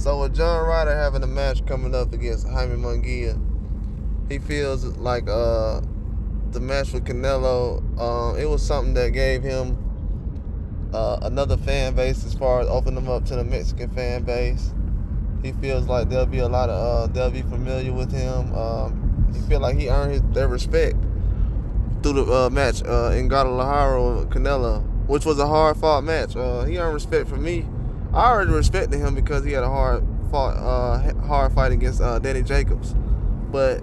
So with John Ryder having a match coming up against Jaime Munguia, he feels like the match with Canelo, it was something that gave him another fan base as far as opening him up to the Mexican fan base. He feels like there'll be a lot of they'll be familiar with him. He feel like he earned their respect through the match in Guadalajara with Canelo, which was a hard-fought match. He earned respect from me. I already respected him because he had a hard fight against Danny Jacobs. But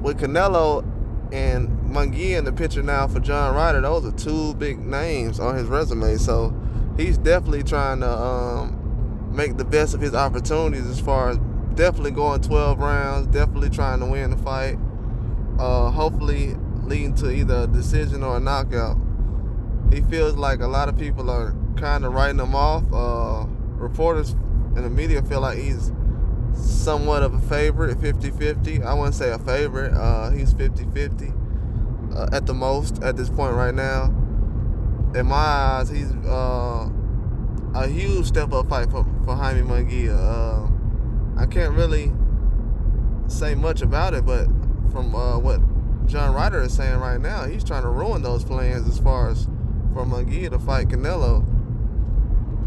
with Canelo and Munguia in the picture now for John Ryder, those are two big names on his resume. So he's definitely trying to make the best of his opportunities as far as definitely going 12 rounds, definitely trying to win the fight, hopefully leading to either a decision or a knockout. He feels like a lot of people are kind of writing him off. Reporters and the media feel like he's somewhat of a favorite, 50-50. I wouldn't say a favorite. He's 50-50 at the most at this point right now. In my eyes, he's a huge step-up fight for Jaime Munguia. I can't really say much about it, but from what John Ryder is saying right now, he's trying to ruin those plans as far as for Munguia to fight Canelo.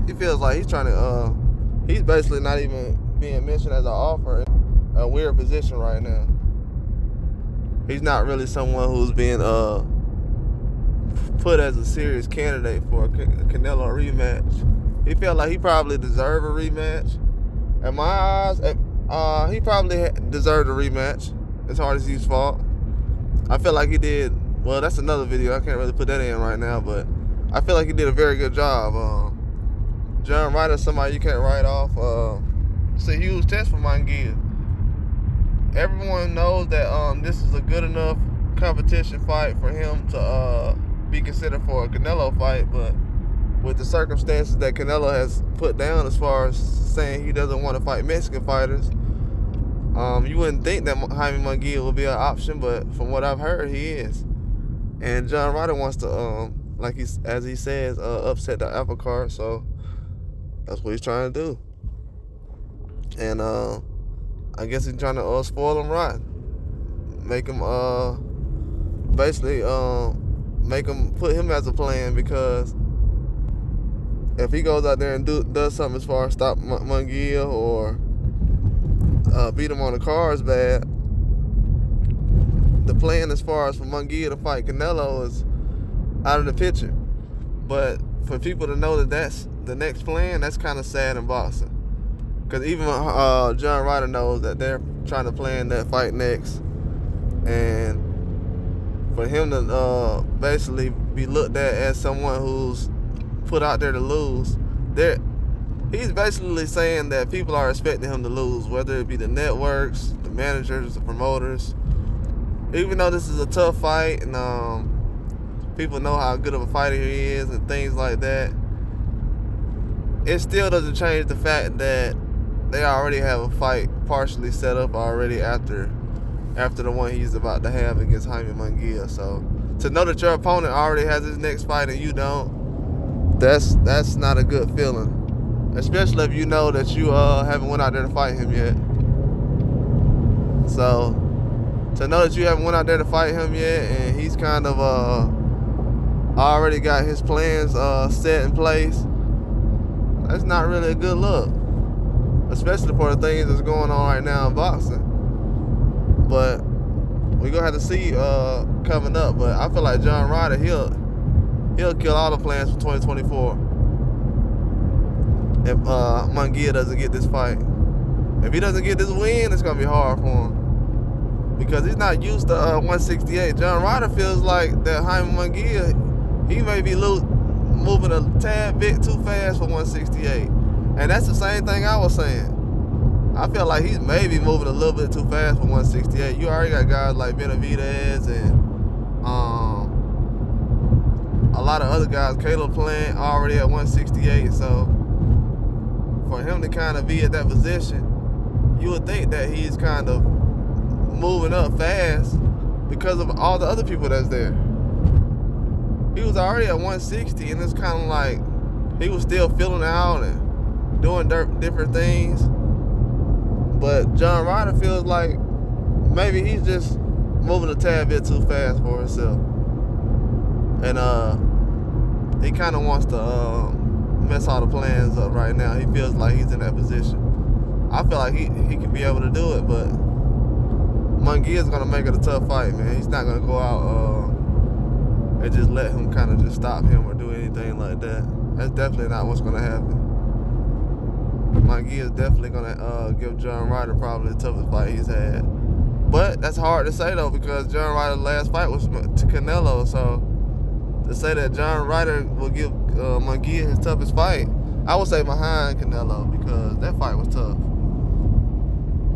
He feels like he's trying to, he's basically not even being mentioned as an offer. A weird position right now. He's not really someone who's being put as a serious candidate for a Canelo rematch. He felt like he probably deserved a rematch. In my eyes, he probably deserved a rematch as hard as he's fought. I feel like he did, well, that's another video. I can't really put that in right now, but I feel like he did a very good job. John Ryder is somebody you can't write off. It's a huge test for Munguia. Everyone knows that this is a good enough competition fight for him to be considered for a Canelo fight, but with the circumstances that Canelo has put down as far as saying he doesn't want to fight Mexican fighters, you wouldn't think that Jaime Munguia would be an option, but from what I've heard, he is. And John Ryder wants to, as he says, upset the apple cart, so that's what he's trying to do. And I guess he's trying to spoil him rotten. Make him, basically, put him as a plan, because if he goes out there and does something as far as stop Munguia or beat him on the cards bad, the plan as far as for Munguia to fight Canelo is out of the picture. But for people to know that that's the next plan, that's kind of sad in boxing. Because even John Ryder knows that they're trying to plan that fight next. And for him to basically be looked at as someone who's put out there to lose, he's basically saying that people are expecting him to lose, whether it be the networks, the managers, the promoters. Even though this is a tough fight and people know how good of a fighter he is and things like that, it still doesn't change the fact that they already have a fight partially set up already after the one he's about to have against Jaime Munguia. So to know that your opponent already has his next fight and you don't, that's not a good feeling. Especially if you know that you haven't went out there to fight him yet. So to know that you haven't went out there to fight him yet and he's kind of already got his plans set in place, that's not really a good look. Especially for the things that's going on right now in boxing. But we're gonna have to see coming up. But I feel like John Ryder, he'll kill all the plans for 2024 if Munguia doesn't get this fight. If he doesn't get this win, it's gonna be hard for him, because he's not used to 168. John Ryder feels like that Jaime Munguia, he may be moving a tad bit too fast for 168. And that's the same thing I was saying. I feel like he's maybe moving a little bit too fast for 168. You already got guys like Benavidez and a lot of other guys, Caleb Plant, already at 168. So for him to kind of be at that position, you would think that he's kind of moving up fast because of all the other people that's there. He was already at 160, and it's kind of like he was still filling out and doing different things. But John Ryder feels like maybe he's just moving a tad bit too fast for himself. And he kind of wants to mess all the plans up right now. He feels like he's in that position. I feel like he can be able to do it, but Munguia's going to make it a tough fight, man. He's not going to go out and just let him kind of just stop him or do anything like that. That's definitely not what's going to happen. Munguia is definitely going to give John Ryder probably the toughest fight he's had. But that's hard to say, though, because John Ryder's last fight was to Canelo. So to say that John Ryder will give Munguia his toughest fight, I would say behind Canelo, because that fight was tough.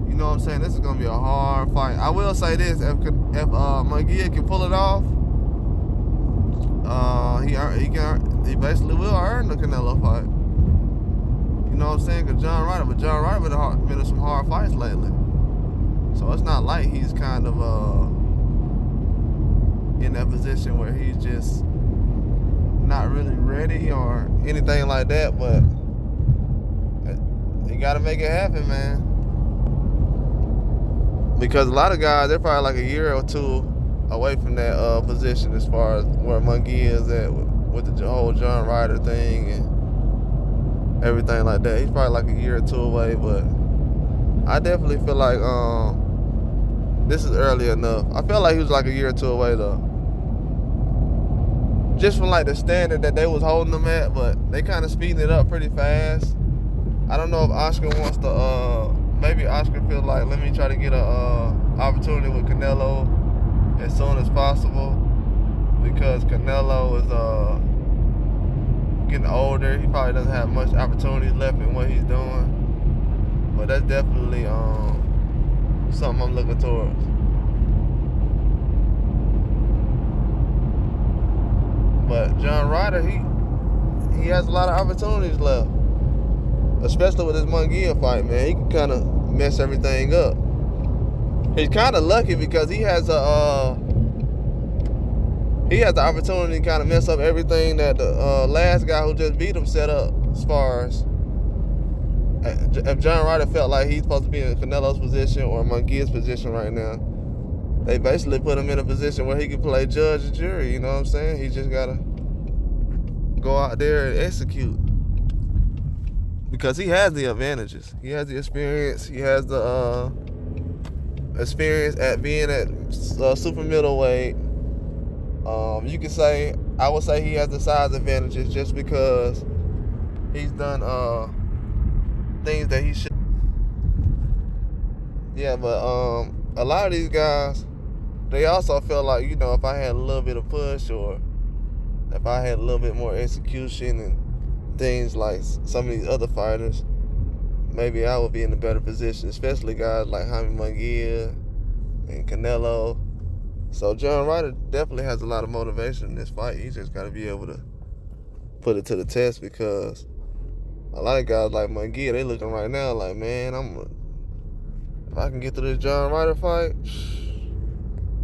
You know what I'm saying? This is going to be a hard fight. I will say this. If Munguia can pull it off, he basically will earn the Canelo fight. You know what I'm saying? Because John Ryder been in some hard fights lately. So it's not like he's kind of in that position where he's just not really ready or anything like that. But you got to make it happen, man. Because a lot of guys, they're probably like a year or two away from that position as far as where Munguia is at with the whole John Ryder thing and everything like that. He's probably like a year or two away, but I definitely feel like this is early enough. I feel like he was like a year or two away, though. Just from like the standard that they was holding him at, but they kind of speeding it up pretty fast. I don't know if Oscar wants to, maybe Oscar feels like, let me try to get a opportunity with Canelo as soon as possible, because Canelo is getting older. He probably doesn't have much opportunities left in what he's doing. But that's definitely something I'm looking towards. But John Ryder, he has a lot of opportunities left, especially with his Munguia fight, man. He can kind of mess everything up. He's kind of lucky because he has the opportunity to kind of mess up everything that the last guy who just beat him set up. As far as if John Ryder felt like he's supposed to be in Canelo's position or Munguia's position right now, they basically put him in a position where he can play judge and jury. You know what I'm saying? He just gotta go out there and execute, because he has the advantages. He has the experience. He has the experience at being at super middleweight. You can say, I would say he has the size advantages just because he's done things that he should. Yeah, but a lot of these guys, they also feel like, you know, if I had a little bit of push, or if I had a little bit more execution and things like some of these other fighters, maybe I would be in a better position, especially guys like Jaime Munguia and Canelo. So John Ryder definitely has a lot of motivation in this fight. He just got to be able to put it to the test, because a lot of guys like Munguia, they looking right now like, man, if I can get through this John Ryder fight,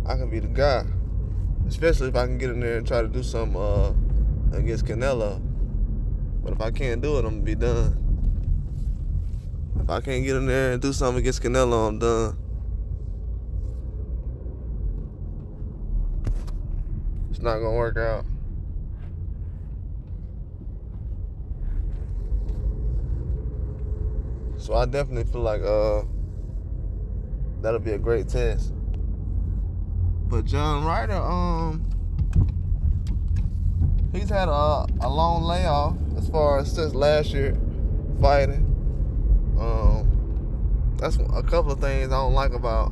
I can be the guy. Especially if I can get in there and try to do something against Canelo. But if I can't do it, I'm going to be done. If I can't get in there and do something against Canelo, I'm done. It's not going to work out. So I definitely feel like that'll be a great test. But John Ryder, he's had a long layoff as far as since last year fighting. That's a couple of things I don't like about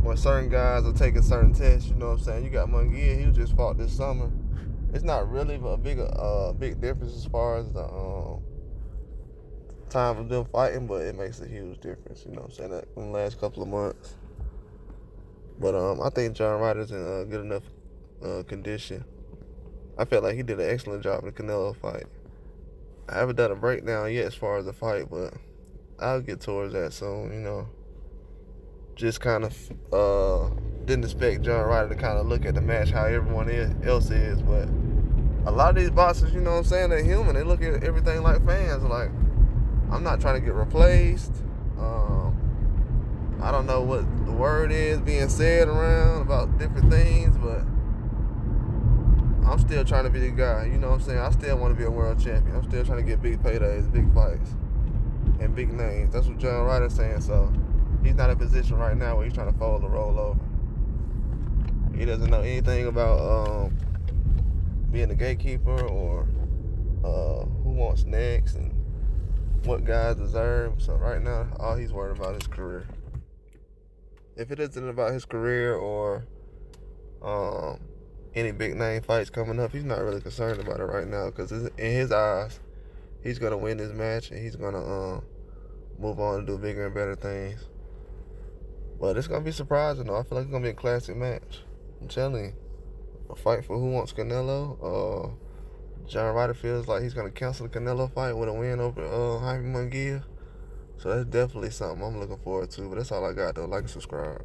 when certain guys are taking certain tests. You know what I'm saying? You got Munguia, he just fought this summer. It's not really a big difference as far as the time of them fighting, but it makes a huge difference. You know what I'm saying? In the last couple of months. But I think John Ryder's in good enough condition. I felt like he did an excellent job in the Canelo fight. I haven't done a breakdown yet as far as the fight, but I'll get towards that soon, you know. Just kind of didn't expect John Ryder to kind of look at the match how everyone else is, but a lot of these boxers, you know what I'm saying, they're human. They look at everything like fans. Like, I'm not trying to get replaced. I don't know what the word is being said around about different things, but I'm still trying to be the guy. You know what I'm saying? I still want to be a world champion. I'm still trying to get big paydays, big fights, and big names. That's what Ryder's saying. So he's not in a position right now where he's trying to fold or roll over. He doesn't know anything about being a gatekeeper or who wants next and what guys deserve. So right now, all he's worried about is career. If it isn't about his career or any big name fights coming up, he's not really concerned about it right now, because in his eyes, he's gonna win this match and he's gonna move on and do bigger and better things. But it's gonna be surprising though. I feel like it's gonna be a classic match. I'm telling you, a fight for who wants Canelo. Ryder feels like he's gonna cancel the Canelo fight with a win over Jaime Munguia. So that's definitely something I'm looking forward to. But that's all I got though. Like and subscribe.